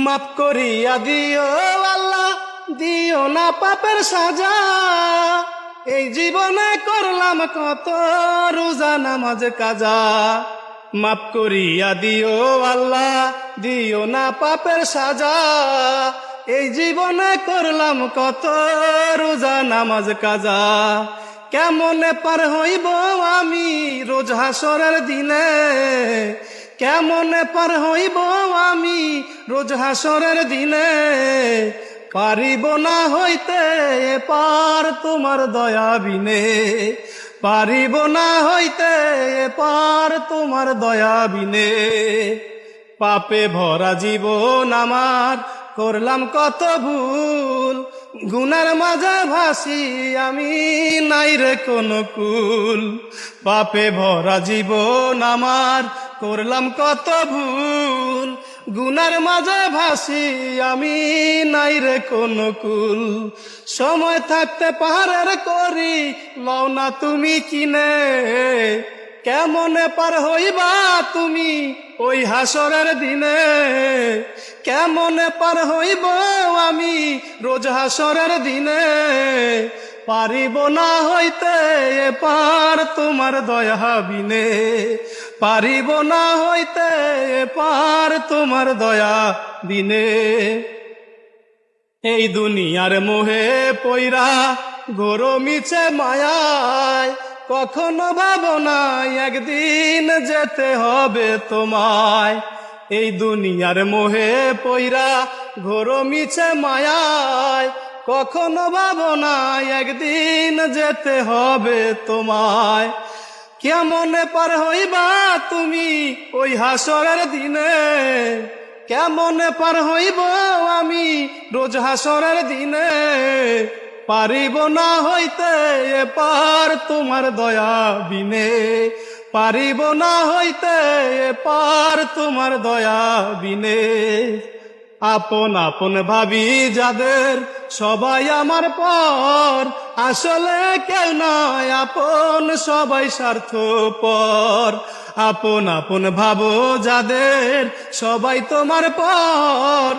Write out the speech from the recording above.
মাফ করিয়া দিও আল্লাহ, দিও না পাপের সাজা। এই জীবনে করলাম কত রোজা নামাজ কাজা। মাফ করিয়া দিও আল্লাহ, দিও না পাপের সাজা। এই জীবনে করলাম কত রোজা নামাজ কাজা। কেমনে পার হইব আমি রোজ হাসরের দিনে, কেমনে পার হইব আমি রোজ হাসরের দিনে। পারিব না হইতে পার তোমার দয়া বিনে, পারিব না হইতে পার তোমার দয়া বিনে। পাপে ভরা জীবন আমার করলাম কত ভুল, গুনার মাঝে ভাসি আমি নাই রে কোনো কুল। পাপে ভরা জীবন আমার করলাম কত ভুল, গুনার মাঝে ভাসি আমি নাই রে কোনো কুল। সময় থাকতে পাহাড়ের করি লও না তুমি কিনে, কেমনে পার হইবা তুমি ওই হাসরের দিনে। কেমনে পার হইব আমি রোজ হাসরের দিনে। পারিব না হইতে পার তোমার দয়া বিনে, পারিব না হইতে পার তোমার দয়া বিনে। এই দুনিয়ার মোহে পইরা ঘোর মিছে মায়ায়, কখনো ভাবো না একদিন যেতে হবে তোমায়। এই দুনিয়ার মোহে পইরা ঘোর মিছে মায়ায়, কখনো ভাবো না একদিন যেতে হবে তোমায়। কেমনে পার হইবা তুমি ওই হাসরের দিনে, কেমনে পার হইব আমি রোজ হাসরের দিনে। পারিব না হইতে পার তোমার দয়া বিনে, পারিব না হইতে পার তোমার দয়া বিনে। আপন আপন ভাবি যাদের সবাই আমার পর, আসলে কেউ নয় আপন সবাই স্বার্থপর। আপন আপন ভাবো যাদের সবাই তোমার পর,